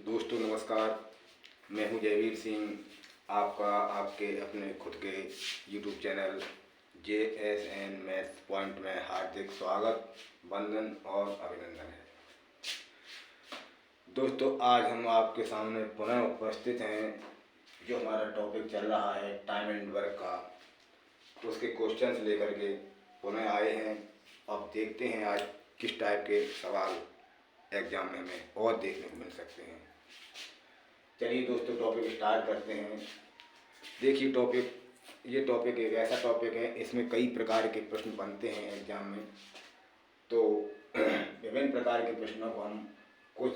दोस्तों नमस्कार। मैं हूं जयवीर सिंह। आपका आपके अपने खुद के YouTube channel JSN maths point में हार्दिक स्वागत, वंदन और अभिनंदन है। दोस्तों आज हम आपके सामने पुनः उपस्थित हैं। जो हमारा टॉपिक चल रहा है टाइम एंड वर्क का, तो उसके क्वेश्चंस लेकर के पुनः आए हैं। अब देखते हैं आज किस टाइप के सवाल एग्जाम में हमें और देखने को मिल सकते हैं। चलिए दोस्तों टॉपिक स्टार्ट करते हैं। देखिए ये टॉपिक एक ऐसा टॉपिक है, इसमें कई प्रकार के प्रश्न बनते हैं एग्जाम में। तो विभिन्न प्रकार के प्रश्नों को हम कुछ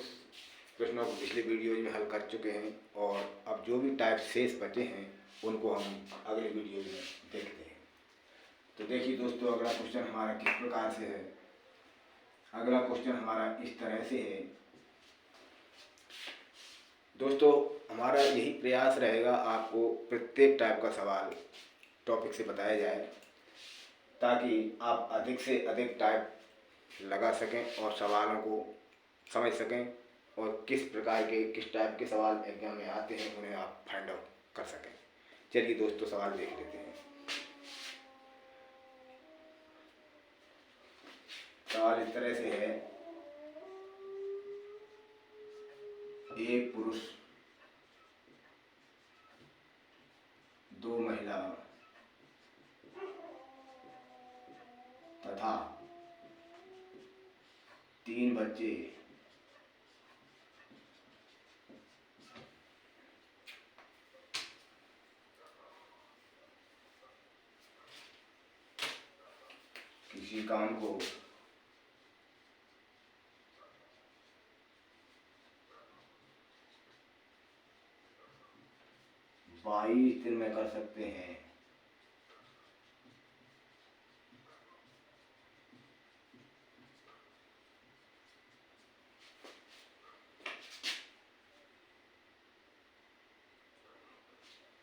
प्रश्नों को पिछले वीडियो में हल कर चुके हैं और अब जो भी टाइप शेष बचे हैं उनको हम अगले वीडियो में देखते हैं। तो देखिए दोस्तों अगला क्वेश्चन हमारा किस प्रकार से है। अगला क्वेश्चन हमारा इस तरह से है। दोस्तों हमारा यही प्रयास रहेगा आपको प्रत्येक टाइप का सवाल टॉपिक से बताया जाए, ताकि आप अधिक से अधिक टाइप लगा सकें और सवालों को समझ सकें और किस प्रकार के किस टाइप के सवाल एग्जाम में आते हैं उन्हें आप फाइंड आउट कर सकें। चलिए दोस्तों सवाल देख लेते हैं। सवाल इस तरह से है। एक पुरुष, दो महिला तथा तीन बच्चे किसी काम को 22 दिन में कर सकते हैं।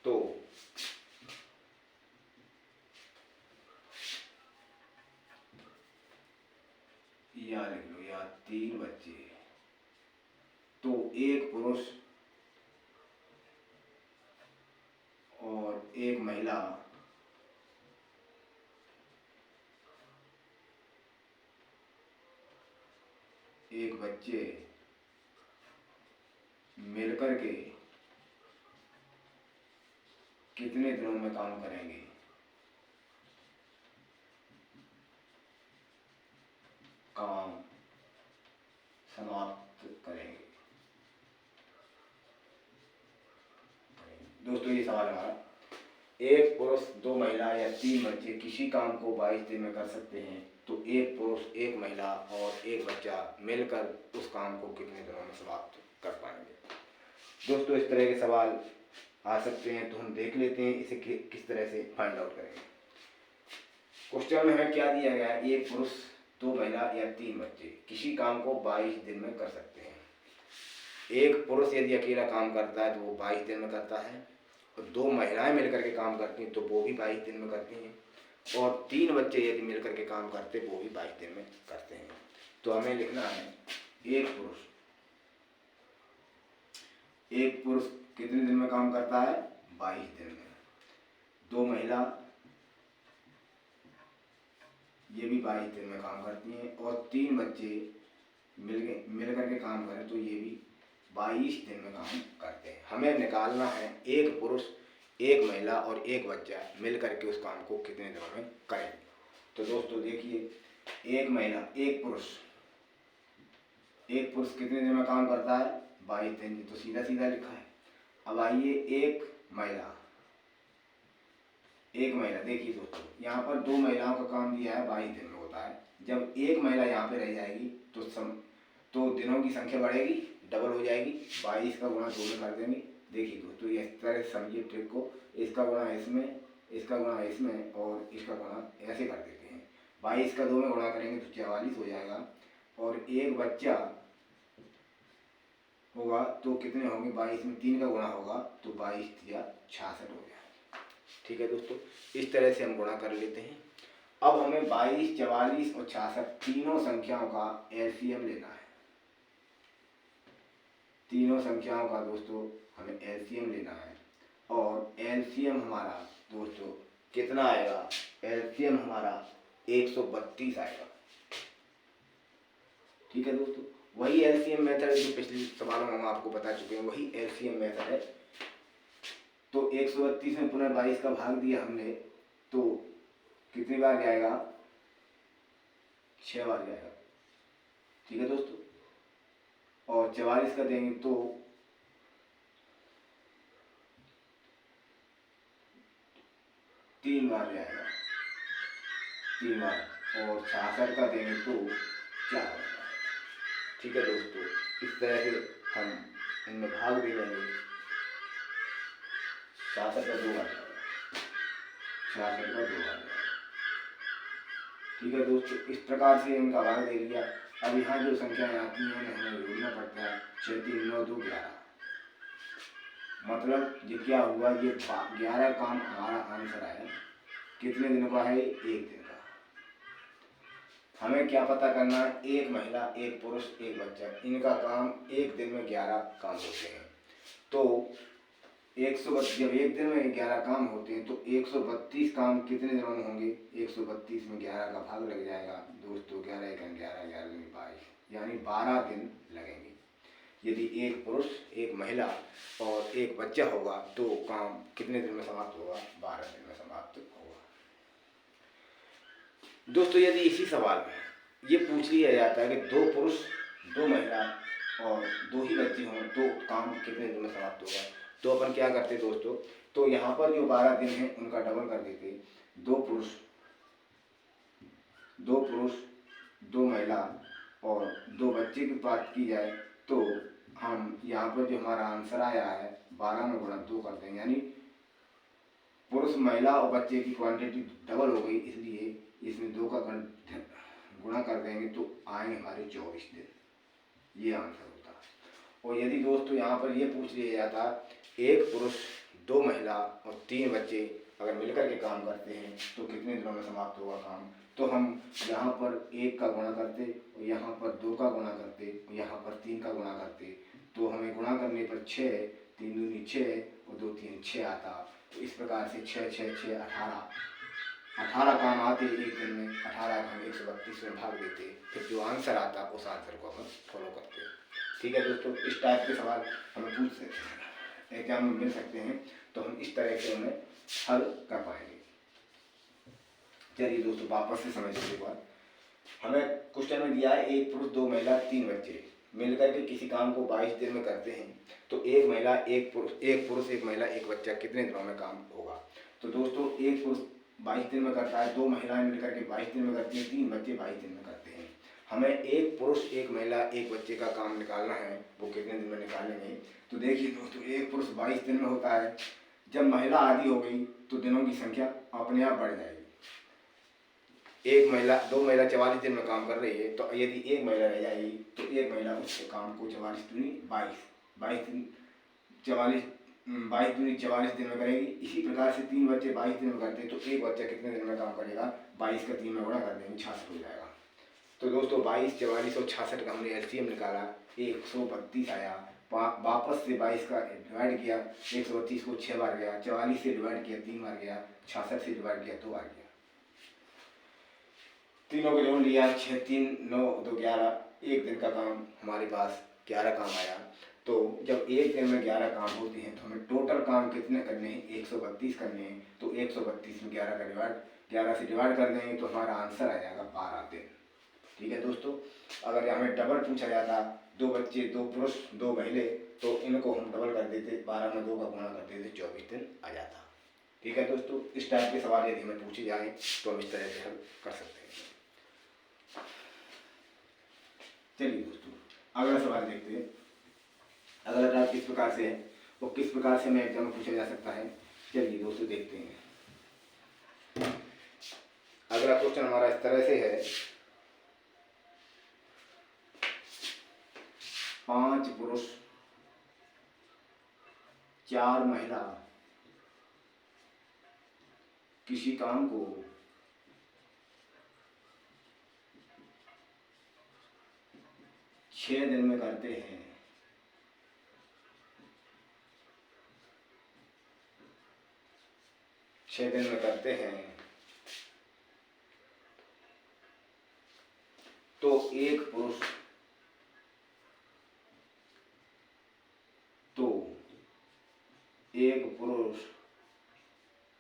तो या लिख लो या तीन बच्चे, तो एक पुरुष और एक महिला एक बच्चे मिलकर के कितने दिनों में काम करेंगे। काम समाप्त करेंगे। दोस्तों ये सवाल हमारा, एक पुरुष दो महिला या तीन बच्चे किसी काम को 22 दिन में कर सकते हैं, तो एक पुरुष एक महिला और एक बच्चा मिलकर उस काम को कितने दिनों में समाप्त कर पाएंगे। दोस्तों इस तरह के सवाल आ सकते हैं, तो हम देख लेते हैं इसे किस तरह से फाइंड आउट करेंगे। क्वेश्चन में हमें क्या दिया गया है, एक पुरुष दो महिला या तीन बच्चे किसी काम को 22 दिन में कर सकते हैं। एक पुरुष यदि अकेला काम करता है तो वो 22 दिन में करता है, और दो महिलाएं मिलकर के काम करती हैं तो वो भी 22 दिन में करती हैं, और तीन बच्चे यदि मिलकर के काम करते वो भी 22 दिन में करते हैं। तो हमें लिखना है एक पुरुष कितने दिन में काम करता है, 22 दिन में। दो महिला ये भी 22 दिन में काम करती हैं, और तीन बच्चे मिल करके काम करें तो ये भी 22 दिन में काम करते हैं। हमें निकालना है एक पुरुष एक महिला और एक बच्चा मिल करके उस काम को कितने दिनों में करेंगे। तो दोस्तों देखिए, एक महिला एक पुरुष कितने दिन में काम करता है, 22 दिन। तो सीधा सीधा लिखा है। अब आइए एक महिला, देखिए दोस्तों यहाँ पर दो महिलाओं का काम दिया है 22 दिन में होता है। जब एक महिला यहाँ पे रह जाएगी तो दिनों की संख्या बढ़ेगी, डबल हो जाएगी। 22 का गुणा 2 में कर देंगे। देखिए दोस्तों ये इस तरह से समझिए ट्रिक को, इसका गुणा इसमें, इसका गुणा इसमें और इसका गुणा ऐसे कर देते हैं। 22 का 2 में गुणा करेंगे तो 44 हो जाएगा, और एक बच्चा होगा तो कितने होंगे, 22 में 3 का गुणा होगा तो 22 या 66 हो जाएगा। ठीक है दोस्तों, इस तरह से हम गुणा कर लेते हैं। अब हमें 22, 44 और 66 तीनों संख्याओं का एलसीएम लेना है। तीनों संख्याओं का दोस्तों हमें एलसीएम लेना है और एलसीएम हमारा दोस्तों कितना आएगा, एलसीएम हमारा 132 आएगा। ठीक है दोस्तों, वही एलसीएम मेथड जो पिछले सवालों में हम आपको बता चुके हैं, वही एलसीएम मेथड है। तो 132 में पुनः 22 का भाग दिया हमने तो कितनी बार जाएगा, 6 बार जाएगा। ठीक है दोस्तों, और 44 का देंगे तो 3 बार जाएगा, 3 बार, और 66 का देंगे तो 4 बार जाएगा। ठीक है दोस्तों, इस तरह से हम इनमें भाग दे देंगे। 66 का 2 बार जाएगा, 66 का 2 बार जाएगा। ठीक है दोस्तों, इस प्रकार से इनका भाग दे दिया। अब यहाँ जो संख्याएं आती हैं हमें जोड़ना पड़ता है, 6 3 9 2 11। मतलब ये क्या हुआ, ये 11 काम हमारा आंसर आया। कितने दिनों का है, 1 दिन का। हमें क्या पता करना है, एक महिला, एक पुरुष, एक बच्चा, इनका काम एक दिन में 11 काम होते हैं। तो 132, जब एक दिन में 11 काम होते हैं तो 132 काम कितने दिनों में होंगे, 132 में 11 का भाग लग जाएगा दोस्तों, 11 1 11 11 22, यानी 12 दिन लगेंगे। यदि एक पुरुष, एक महिला और एक बच्चा होगा तो काम कितने दिन में समाप्त होगा, 12 दिन में समाप्त होगा। दोस्तों यदि इसी सवाल में ये पूछ लिया जाता है कि 2 पुरुष, 2 महिला और 2 ही बच्चे हों तो काम कितने दिन में समाप्त होगा, तो अपन क्या करते दोस्तों, तो यहाँ पर जो 12 दिन हैं उनका डबल कर देते। 2 पुरुष, 2 महिला और 2 बच्चे की बात की जाए तो हम यहाँ पर जो हमारा आंसर आया है 12 में गुणा 2 करते हैं, यानी पुरुष, महिला और बच्चे की क्वांटिटी डबल हो गई, इसलिए इसमें 2 का गुणा कर देंगे तो आएंगे हमारे 24 दिन। ये आंसर होता है। और यदि दोस्तों यहाँ पर ये पूछ लिया जाता, एक पुरुष, 2 महिला और 3 बच्चे अगर मिलकर के काम करते हैं तो कितने दिनों में समाप्त होगा काम, तो हम यहाँ पर 1 का गुणा करते और यहाँ पर 2 का गुणा करते और यहाँ पर 3 का गुणा करते, तो हमें गुणा करने पर 6, 3 दूनी 6 और 2 3 6 आता। तो इस प्रकार से 6 6 6 18 काम आते एक दिन में, 18 का हम 132 में भाग देते, फिर जो आंसर आता उस आंसर को हम फॉलो करते हैं। ठीक है दोस्तों, इस टाइप के सवाल हमें पूछ सकते हैं, एग्जाम में मिल सकते हैं, तो हम इस तरह से उन्हें हल कर पाएंगे। चलिए दोस्तों वापस से समझ लीजिए बात। हमें क्वेश्चन में दिया है एक पुरुष, 2 महिला, 3 बच्चे मिलकर के किसी काम को 22 दिन में करते हैं, तो एक महिला, एक पुरुष, एक महिला, एक बच्चा कितने दिनों में काम होगा। तो दोस्तों एक पुरुष 22 दिन में करता है, 2 महिलाएं मिलकर के 22 दिन में करती हैं, 3 बच्चे 22 दिन में करते हैं। हमें एक पुरुष, एक महिला, एक बच्चे का काम निकालना है, वो कितने दिन में निकालेंगे। तो देखिए दोस्तों, एक पुरुष 22 दिन में होता है, जब महिला आधी हो गई तो दिनों की संख्या अपने आप बढ़ जाएगी। 2 महिला 44 दिन में काम कर रही है, तो यदि एक महिला रह जाएगी तो एक महिला उसके काम को 44 दूनी 22 दिन में करेगी। इसी प्रकार से 3 बच्चे 22 दिन में करते हैं, तो एक बच्चा कितने दिन में काम करेगा, 22 का 3 में गुणा कर देंगे, 66 हो जाएगा। तो दोस्तों 22, 44 और 66 का हमने एलसीएम निकाला, 132 आया। वापस से 22 का डिवाइड किया, 132 को 6 बार गया, 44 से डिवाइड किया 3 बार गया, 66 से डिवाइड किया 2 बार गया। तीनों को जोड़ लिया, 6 3 9 2 11, एक दिन का काम हमारे पास 11 काम आया। तो जब एक दिन में 11 काम होते हैं तो हमें टोटल काम कितने करने हैं, 132 करने हैं। तो 132 में 11 से डिवाइड कर देंगे तो हमारा आंसर आ जाएगा 12 दिन। ठीक है दोस्तों, अगर हमें डबल पूछा जाता, 2 बच्चे, 2 पुरुष, 2 महिला, तो इनको हम डबल कर देते, 12 में 2 का गुणा कर देते, 24 दिन आ जाता। ठीक है दोस्तों, इस टाइप के सवाल यदि हमें पूछे जाएँ तो हम इस तरह से हल कर सकते हैं। चलिए दोस्तों अगला सवाल देखते हैं। अगला टाइप किस प्रकार से है, वो किस प्रकार से हमें एग्जाम में पूछा जा सकता है। चलिए दोस्तों देखते हैं। अगला क्वेश्चन हमारा इस तरह से है, 5 पुरुष, 4 महिला किसी काम को 6 दिन में करते हैं, 6 दिन में करते हैं तो एक पुरुष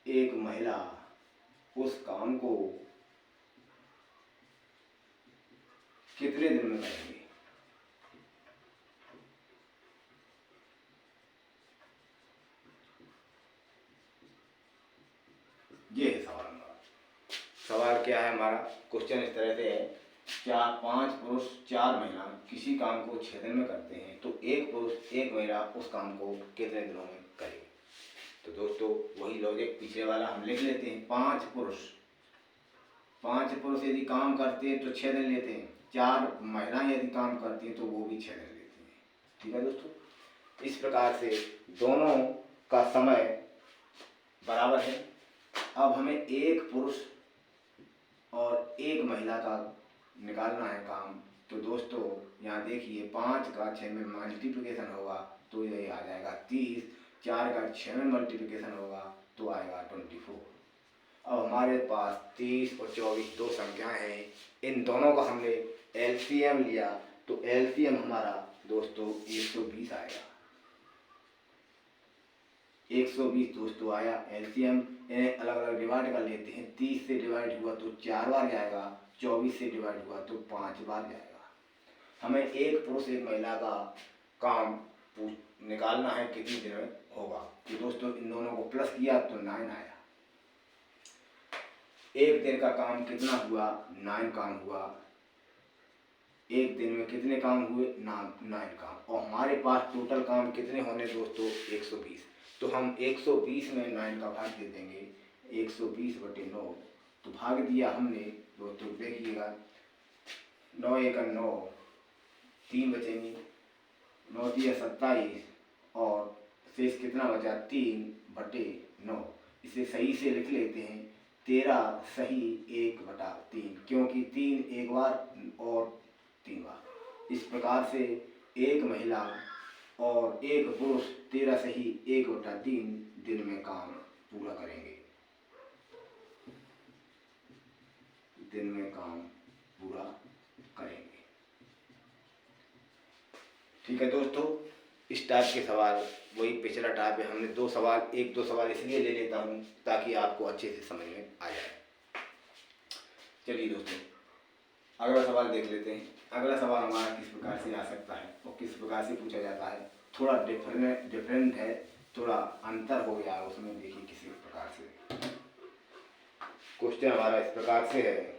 एक महिला उस काम को कितने दिन में करेंगे? ये है सवाल हमारा। सवाल क्या है हमारा? क्वेश्चन इस तरह से है, 5 पुरुष 4 महिला किसी काम को 6 दिन में करते हैं तो एक पुरुष एक महिला उस काम को कितने दिनों में करेगी? तो दोस्तों वही लॉजिक पिछले वाला हम लिख लेते हैं। 5 पुरुष यदि काम करते हैं तो 6 दिन लेते हैं, 4 महिलाएं यदि काम करती हैं तो वो भी 6 दिन लेती हैं। ठीक है दोस्तों, इस प्रकार से दोनों का समय बराबर है। अब हमें एक पुरुष और एक महिला का निकालना है काम। तो दोस्तों यहाँ देखिए 5 का 6 में मल्टीप्लिकेशन होगा तो ये आ जाएगा 30, 4 का 6 में मल्टीप्लिकेशन होगा तो आएगा 24। अब हमारे पास 30 और 24 दो संख्याएं हैं, इन दोनों का हमने एलसीएम लिया तो एलसीएम हमारा दोस्तों 120 आएगा। 120 दोस्तों आया एलसीएम। इन्हें अलग अलग डिवाइड कर लेते हैं। 30 से डिवाइड हुआ तो 4 बार जाएगा, 24 से डिवाइड हुआ तो 5 बार जाएगा। हमें एक पुरुष एक महिला का काम निकालना है कितनी दिन में होगा। तो दोस्तों इन दोनों को प्लस किया तो 9 आया। एक दिन का काम कितना हुआ? 9 काम हुआ। एक दिन में कितने काम हुए? 9 काम। और हमारे पास टोटल काम कितने होने दोस्तों? 120। तो हम 120 में 9 का भाग दे देंगे। 120/9 तो भाग दिया हमने दोस्तों, देखिएगा 9 एक 9, 3 बचेंगी, 9 3 27 और शेष कितना बचा? 3/9। इसे सही से लिख लेते हैं 13 सही 1/3, क्योंकि 3 एक बार और 3 बार। इस प्रकार से एक महिला और एक पुरुष 13 सही 1/3 दिन में काम पूरा करेंगे। दिन में काम पूरा करेंगे। ठीक है दोस्तों, इस टाइप के सवाल वही पिछला टाइप है। हमने 2 सवाल, 1-2 सवाल इसलिए ले लेता हूँ ताकि आपको अच्छे से समझ में आ जाए। चलिए दोस्तों अगला सवाल देख लेते हैं। अगला सवाल हमारा किस प्रकार से आ सकता है और किस प्रकार से पूछा जाता है। थोड़ा डिफरेंट है, थोड़ा अंतर हो गया है उसमें। देखिए किसी प्रकार से क्वेश्चन हमारा इस प्रकार से है,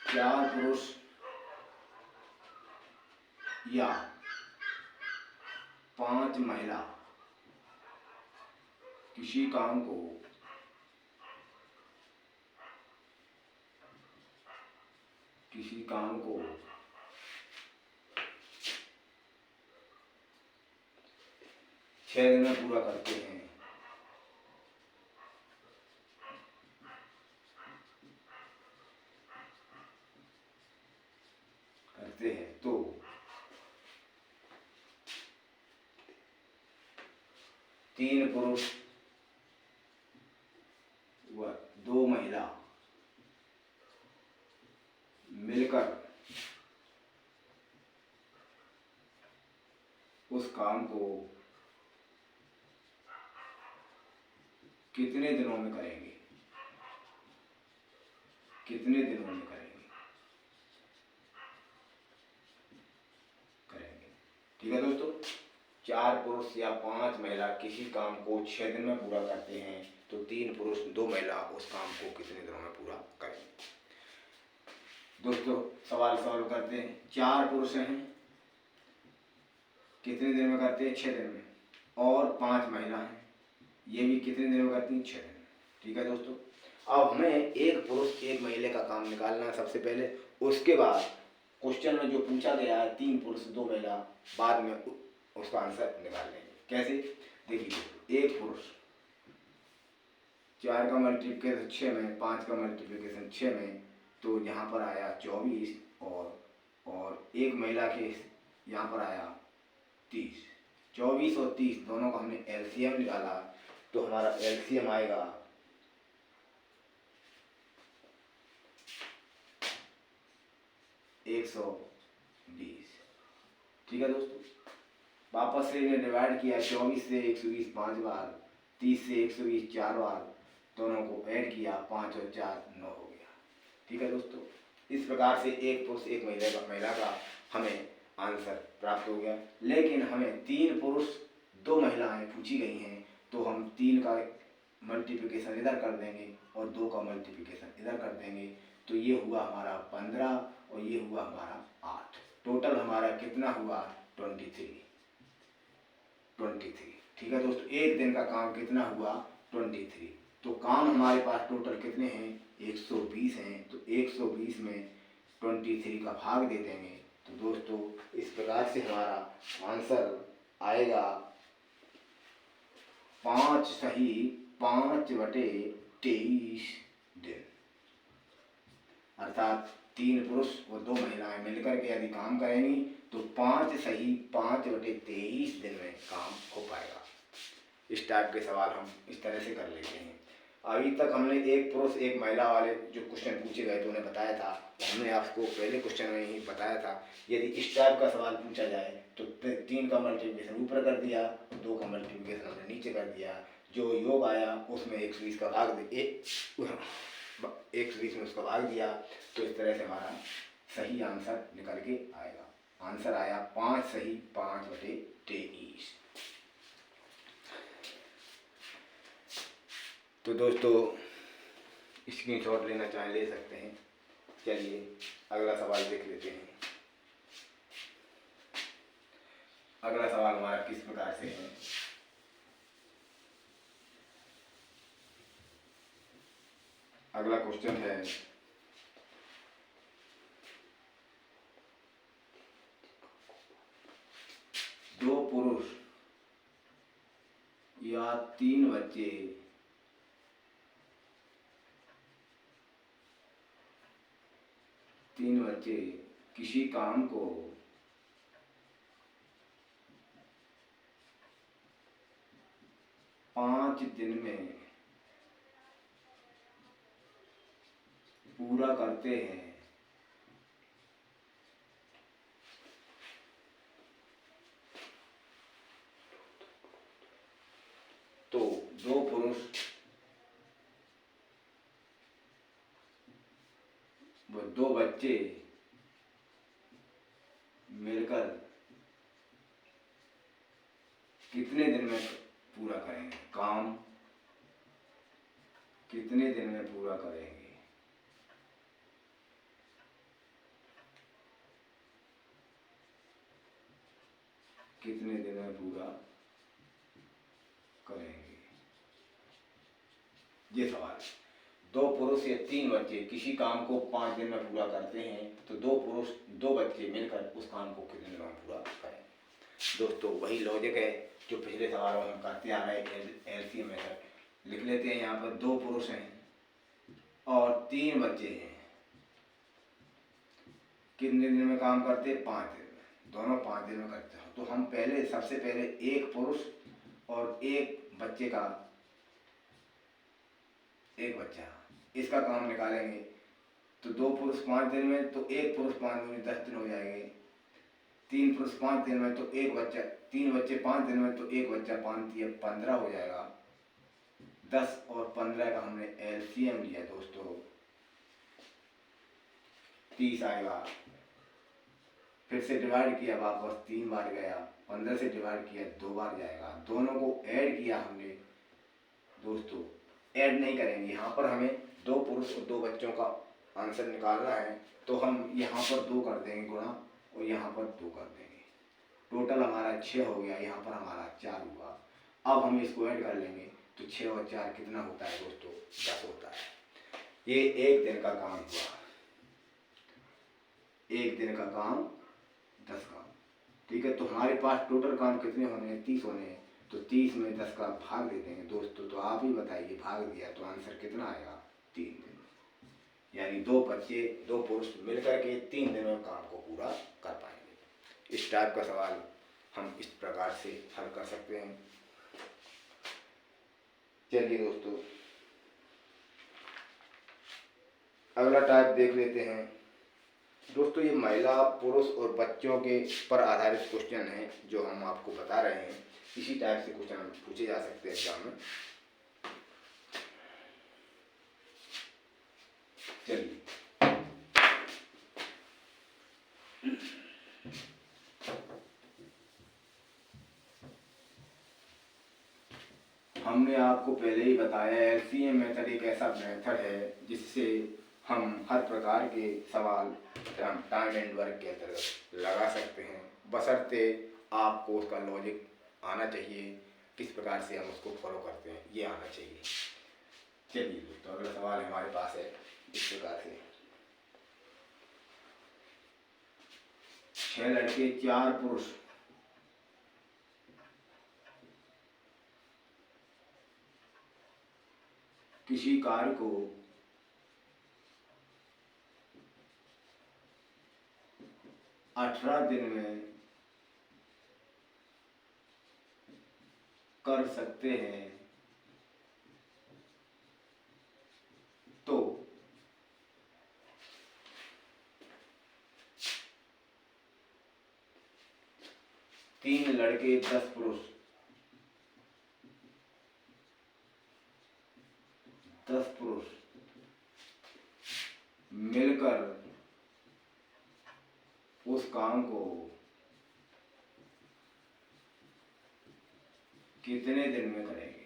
चार पुरुष या 5 महिला किसी काम को छह दिन में पूरा करते हैं। तो 3 पुरुष व 2 महिला मिलकर उस काम को कितने दिनों में करेंगे? कितने दिनों में करेंगे? ठीक है दोस्तों, 4 पुरुष या 5 महिला किसी काम को 6 दिन में पूरा करते हैं तो 3 पुरुष 2 महिला उस काम को कितने दिनों में पूरा करेंगे? दोस्तों सवाल सॉल्व करते हैं। 4 पुरुष हैं, कितने दिन में करते हैं? 6 दिन में। और 5 महिला हैं, ये भी कितने दिन में करती हैं? 6 दिन में। ठीक है दोस्तों, अब हमें एक पुरुष एक महिला का काम निकालना है सबसे पहले। उसके बाद क्वेश्चन में जो पूछा गया है 3 पुरुष 2 महिला, बाद में उसका आंसर निकाल लेंगे। कैसे? देखिए एक पुरुष 4 का मल्टीप्लिकेशन 6 में, 5 का मल्टीप्लिकेशन 6 में, तो यहाँ पर आया 24 और एक महिला के यहाँ पर आया 30। 24 और 30 दोनों का हमने एलसीएम निकाला, तो हमारा एलसीएम आएगा 120। ठीक है दोस्तों, वापस से इन्हें डिवाइड किया, 24 से 120 5 बार, 30 से 120 4 बार, दोनों को ऐड किया, 5 और 4 9 हो गया। ठीक है दोस्तों, इस प्रकार से एक पुरुष एक महिला का हमें आंसर प्राप्त हो गया। लेकिन हमें 3 पुरुष 2 महिलाएं पूछी गई हैं, तो हम 3 का मल्टीप्लिकेशन इधर कर देंगे और 2 का मल्टीप्लिकेशन इधर कर देंगे, तो ये हुआ हमारा 15 और ये हुआ हमारा 8। टोटल हमारा कितना हुआ 23। ठीक है दोस्तों, एक दिन का काम कितना हुआ 23। तो काम हमारे पास टोटल कितने हैं 120 हैं, तो 120 में 23 का भाग दे देंगे। तो दोस्तों इस प्रकार से हमारा आंसर आएगा 5 सही 5/23 दिन, अर्थात 3 पुरुष और 2 महिलाएं मिलकर के यदि काम करेंगी तो 5 सही 5/23 दिन में काम हो पाएगा। इस टाइप के सवाल हम इस तरह से कर लेते हैं। अभी तक हमने एक पुरुष एक महिला वाले जो क्वेश्चन पूछे गए थे उन्हें बताया था, हमने आपको पहले क्वेश्चन में ही बताया था। यदि इस टाइप का सवाल पूछा जाए तो 3 का मल्टीप्लिकेशन ऊपर कर दिया, 2 का मल्टीप्लिकेशन हमने नीचे कर दिया, जो योग आया उसमें 120 का भाग 120 में उसका भाग दिया, तो इस तरह से हमारा सही आंसर निकल के आएगा। आंसर आया 5 सही 5/23। तो दोस्तों स्क्रीनशॉट लेना चाहें ले सकते हैं। चलिए अगला सवाल देख लेते हैं। अगला सवाल हमारा किस प्रकार से है। अगला क्वेश्चन है, दो पुरुष या 3 बच्चे किसी काम को 5 दिन में पूरा करते हैं, तो 2 पुरुष व 2 बच्चे मिलकर कितने दिन में पूरा करेंगे, काम कितने दिन में पूरा करेंगे। कितने दिन में पूरा करेंगे, ये सवाल है। 2 पुरुष या 3 बच्चे किसी काम को 5 दिन में पूरा करते हैं, तो 2 पुरुष 2 बच्चे मिलकर उस काम को कितने दिन में पूरा करें। दोस्तों वही लॉजिक है जो पिछले सवालों में हम करते आ रहे हैं। एलसीएम मेथड लिख लेते हैं। यहाँ पर 2 पुरुष हैं और 3 बच्चे हैं, कितने दिन में काम करते हैं 5 दिन में, दोनों 5 दिन में करते हैं। तो हम सबसे पहले एक पुरुष और एक बच्चे का एक बच्चा इसका काम निकालेंगे। तो 2 पुरुष 5 दिन में, तो एक पुरुष 5 दिन में 10 दिन हो जाएंगे। 3 पुरुष 5 दिन में, तो एक बच्चा, 3 बच्चे 5 दिन में, तो एक बच्चा 5 या 15 हो जाएगा। 10 और 15 का हमने एलसीएम लिया दोस्तों, 30 आएगा। फिर से डिवाइड किया, वापस 3 बार गया, 15 से डिवाइड किया 2 बार जाएगा। दोनों को ऐड किया हमने दोस्तों, ऐड नहीं करेंगे यहाँ पर, हमें 2 पुरुष और 2 बच्चों का आंसर निकालना है, तो हम यहाँ पर 2 कर देंगे गुणा और यहाँ पर 2 कर देंगे। टोटल हमारा 6 हो गया, यहाँ पर हमारा 4 हुआ। अब हम इसको ऐड कर लेंगे, तो 6 और 4 कितना होता है दोस्तों 10 होता है। ये एक दिन का काम हुआ, एक दिन का काम 10 काम। ठीक है, तो हमारे पास टोटल काम कितने होने हैं 30 होने हैं, तो 30 में 10 का भाग दे देंगे दोस्तों। तो आप ही बताइए, भाग दिया तो आंसर कितना आएगा 3 दिन। यानी 2 बच्चे 2 पुरुष मिलकर के 3 दिन में काम को पूरा कर पाएंगे। इस टाइप का सवाल हम इस प्रकार से हल कर सकते हैं। चलिए दोस्तों, अगला टाइप देख लेते हैं। दोस्तों, ये महिला, पुरुष और बच्चों के पर आधारित क्वेश्चन हैं जो हम आपको बता रहे हैं। इसी टाइप से क्वेश्चन पूछे जा सकते हैं एग्जाम में। चलिए, हमने आपको पहले ही बताया एलसीएम मेथड एक ऐसा मेथड है जिससे हम हर प्रकार के सवाल टाइम एंड वर्क के अंतर्गत लगा सकते हैं, बशर्ते आपको उसका लॉजिक आना चाहिए, किस प्रकार से हम उसको फॉलो करते हैं ये आना चाहिए। चलिए दोस्तों, अगला सवाल हमारे पास है इस प्रकार से। 6 लड़के 4 पुरुष किसी कार्य को 18 दिन में कर सकते हैं तो 3 लड़के 10 पुरुष 10 पुरुष मिलकर उस काम को कितने दिन में करेंगे?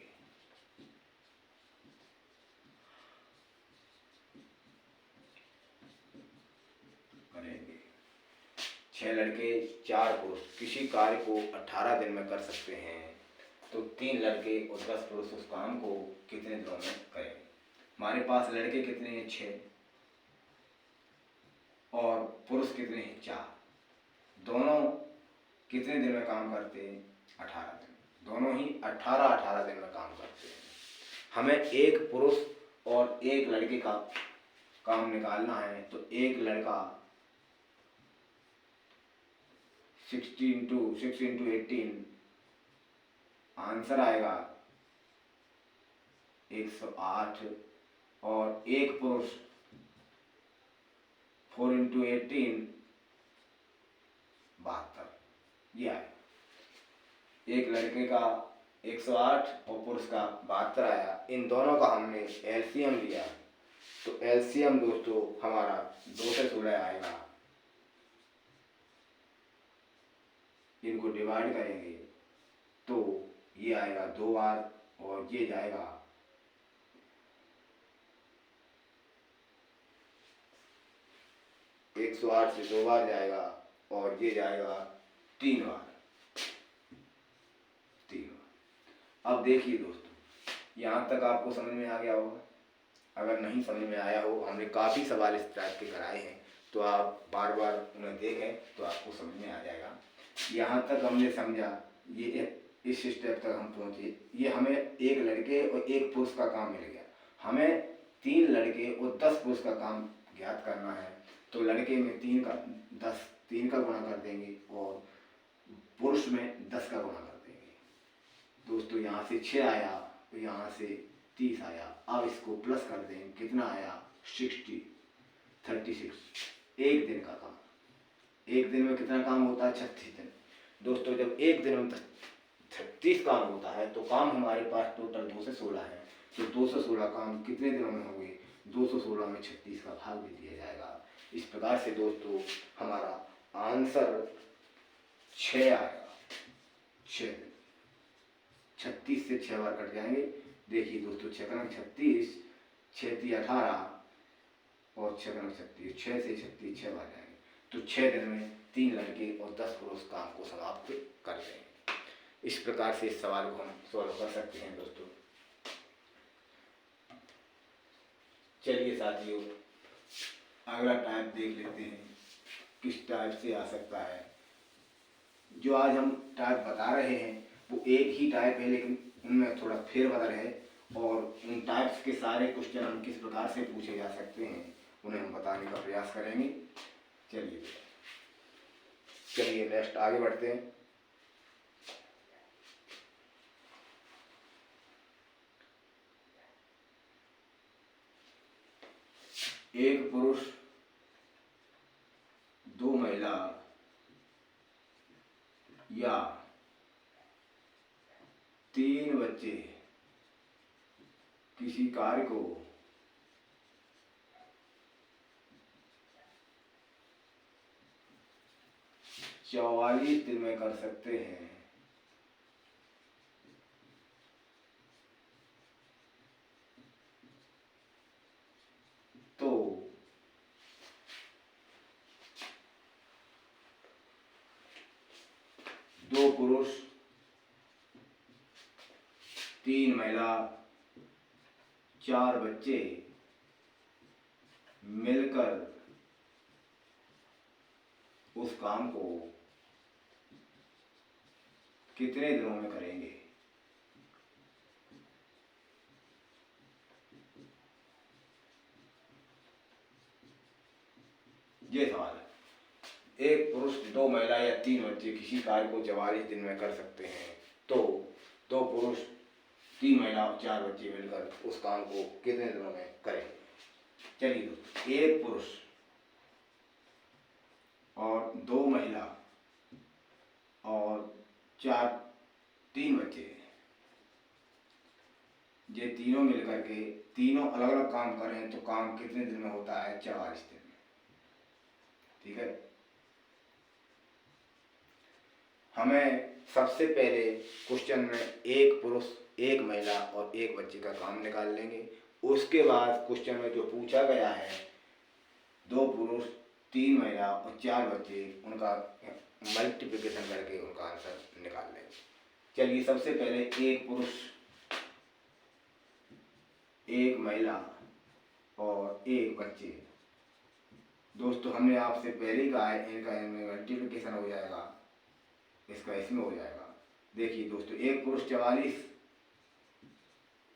करेंगे। 6 लड़के 4 पुरुष किसी कार्य को 18 दिन में कर सकते हैं तो 3 लड़के और 10 पुरुष उस काम को कितने दिनों में करेंगे? हमारे पास लड़के कितने हैं? 6 और पुरुष कितने हैं? 4। दोनों कितने दिन में काम करते हैं? 18 दिन। दोनों ही 18 दिन में काम करते हैं। हमें एक पुरुष और एक लड़के का काम निकालना है तो एक लड़का 6 इंटू 18 आंसर आएगा 108 और एक पुरुष 4 इंटू 18 72 ये आया। एक लड़के का 108 और पुरुष का 72 आया। इन दोनों का हमने एलसीएम लिया तो एलसीएम दोस्तों हमारा 2 से 16 आएगा। इनको डिवाइड करेंगे तो ये आएगा 2 बार और ये जाएगा 108 से 2 बार जाएगा और ये जाएगा 3 बार। अब देखिए दोस्तों, यहाँ तक आपको समझ में आ गया होगा। अगर नहीं समझ में आया हो, हमने काफ़ी सवाल इस टाइप के कराए हैं तो आप बार बार उन्हें देखें तो आपको समझ में आ जाएगा। यहाँ तक हमने समझा, ये इस स्टेप तक हम पहुँचे। ये हमें एक लड़के और एक पुरुष का काम मिल गया। हमें 3 लड़के और 10 पुरुष का काम ज्ञात करना है तो लड़के में 3 का गुणा कर देंगे और पुरुष में 10 का गुणा कर देंगे। दोस्तों, यहाँ से 6 आया तो यहाँ से 30 आया। अब इसको प्लस कर देंगे, कितना आया? 36। एक दिन का काम। एक दिन में कितना काम होता है? 36 दिन। दोस्तों, जब एक दिन में 36 काम होता है तो काम हमारे पास टोटल 2 से 16 है। तो 2 से 16 काम कितने दिनों में होंगे? 216 में 36 का भाग भी दिया जाएगा। इस प्रकार से दोस्तों हमारा आंसर 6 आएगा। 6 दिन। 36 से 6 बार कट जाएंगे। देखिए दोस्तों, 6 का 36, 6 × 18 और 6 × 36, 6 से 36 6 बार जाएंगे तो 6 दिन में 3 लड़के और 10 पुरुष काम को समाप्त कर देंगे। इस प्रकार से इस सवाल को हम सॉल्व कर सकते हैं दोस्तों। चलिए साथियों, अगला टाइप देख लेते हैं किस टाइप से आ सकता है। जो आज हम टाइप बता रहे हैं वो एक ही टाइप है लेकिन उनमें थोड़ा फेरबदल है और उन टाइप्स के सारे क्वेश्चन हम किस प्रकार से पूछे जा सकते हैं उन्हें हम बताने का प्रयास करेंगे। चलिए नेक्स्ट आगे बढ़ते हैं। एक पुरुष, दो महिला या तीन बच्चे किसी कार्य को 44 दिन में कर सकते हैं तो दो पुरुष, तीन महिला, चार बच्चे मिलकर उस काम को कितने दिनों में करेंगे। ये सवाल है। एक पुरुष, दो महिला या तीन बच्चे किसी कार्य को 44 दिन में कर सकते हैं तो दो पुरुष, तीन महिला और चार बच्चे मिलकर उस काम को कितने दिनों में करेंगे। चलिए दोस्तों, एक पुरुष और दो महिला और तीन बच्चे, ये तीनों मिलकर के तीनों अलग अलग काम करें तो काम कितने दिन में होता है। 44 दिन में। ठीक है, हमें सबसे पहले क्वेश्चन में एक पुरुष, एक महिला और एक बच्चे का काम निकाल लेंगे। उसके बाद क्वेश्चन में जो पूछा गया है दो पुरुष, तीन महिला और चार बच्चे, उनका मल्टीप्लिकेशन करके उनका आंसर निकाल लेंगे। चलिए, सबसे पहले एक पुरुष, एक महिला और एक बच्चे। दोस्तों, हमने आपसे पहले ही कहा है इनका इनमें मल्टीप्लिकेशन हो जाएगा, इसका इसमें हो जाएगा। देखिए दोस्तों, एक पुरुष 44,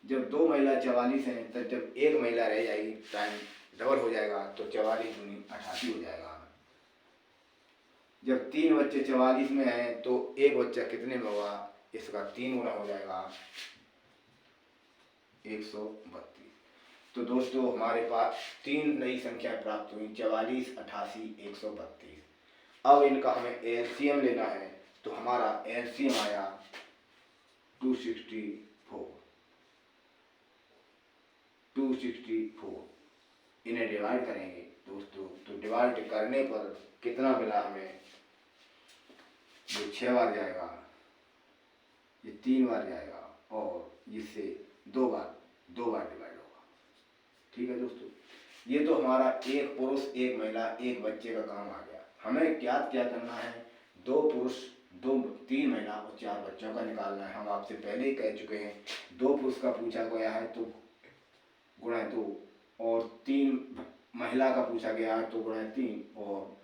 जब दो महिला 44 हैं तब जब एक महिला रह जाएगी टाइम डबल हो जाएगा तो 44 दूनी 88 हो जाएगा। जब तीन बच्चे 44 में हैं तो एक बच्चा कितने में होगा, इसका 3 गुना हो जाएगा 132। तो दोस्तों, हमारे पास तीन नई संख्या प्राप्त हुई, 44, 88, 132। अब इनका हमें एलसीएम लेना है तो हमारा एलसीएम आया 264। इन्हें डिवाइड करेंगे दोस्तों, तो डिवाइड करने पर कितना मिला हमें, ये 6 बार जाएगा, ये 3 बार जाएगा और इससे दो बार डिवाइड होगा। ठीक है दोस्तों, ये तो हमारा एक पुरुष, एक महिला, एक बच्चे का काम आ गया। हमें क्या करना है, दो पुरुष, तीन महिला और चार बच्चों का निकालना है। हम आपसे पहले ही कह चुके हैं, दो पुरुष का पूछा गया है तो गुणा 2 और तीन महिला का पूछा गया है तो गुणा 3 और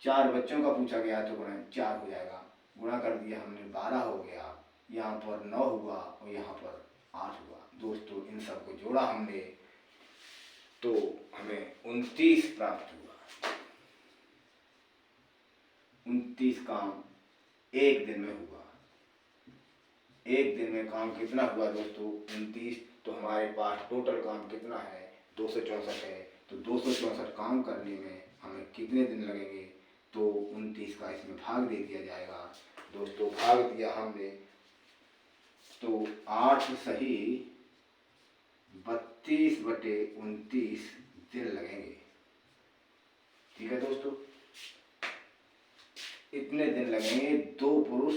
चार बच्चों का पूछा गया है तो गुणा 4 हो जाएगा। गुणा कर दिया हमने, 12 हो गया, यहाँ पर 9 हुआ और यहाँ पर 8 हुआ। दोस्तों, इन सबको जोड़ा हमने तो हमें 29 प्राप्त हुआ। 29 काम एक दिन में हुआ। एक दिन में काम कितना हुआ दोस्तों, 29। तो हमारे पास टोटल काम कितना है, 264 है। तो 264 काम करने में हमें कितने दिन लगेंगे, तो 29 का इसमें भाग दे दिया जाएगा। दोस्तों, भाग दिया हमने तो 8 सही 32/29 दिन लगेंगे। ठीक है दोस्तों, इतने दिन लगेंगे दो पुरुष,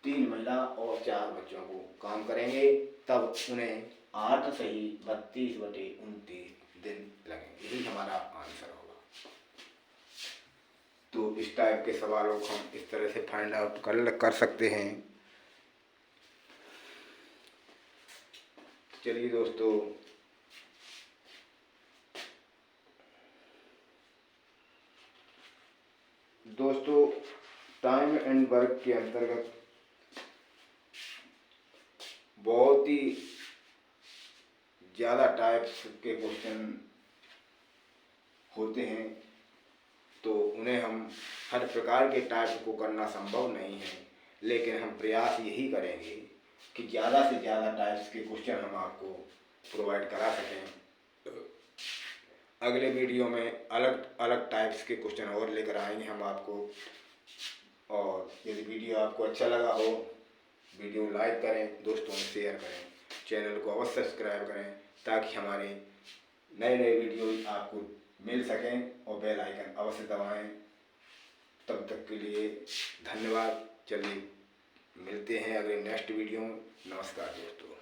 तीन महिला और चार बच्चों को काम करेंगे, तब उन्हें 8 सही 32/29 दिन लगेंगे। यही हमारा आंसर होगा। तो इस टाइप के सवालों को हम इस तरह से फाइंड आउट कर सकते हैं। चलिए दोस्तों, टाइम एंड वर्क के अंतर्गत बहुत ही ज़्यादा टाइप्स के क्वेश्चन होते हैं, तो उन्हें हम हर प्रकार के टाइप को करना संभव नहीं है, लेकिन हम प्रयास यही करेंगे कि ज़्यादा से ज़्यादा टाइप्स के क्वेश्चन हम आपको प्रोवाइड करा सकें। अगले वीडियो में अलग अलग टाइप्स के क्वेश्चन और लेकर आएंगे हम आपको। और यदि वीडियो आपको अच्छा लगा हो, वीडियो लाइक करें, दोस्तों में शेयर करें, चैनल को अवश्य सब्सक्राइब करें ताकि हमारे नए नए वीडियो आपको मिल सकें और बेल आइकन अवश्य दबाएं। तब तक के लिए धन्यवाद। चलिए मिलते हैं अगले नेक्स्ट वीडियो में। नमस्कार दोस्तों।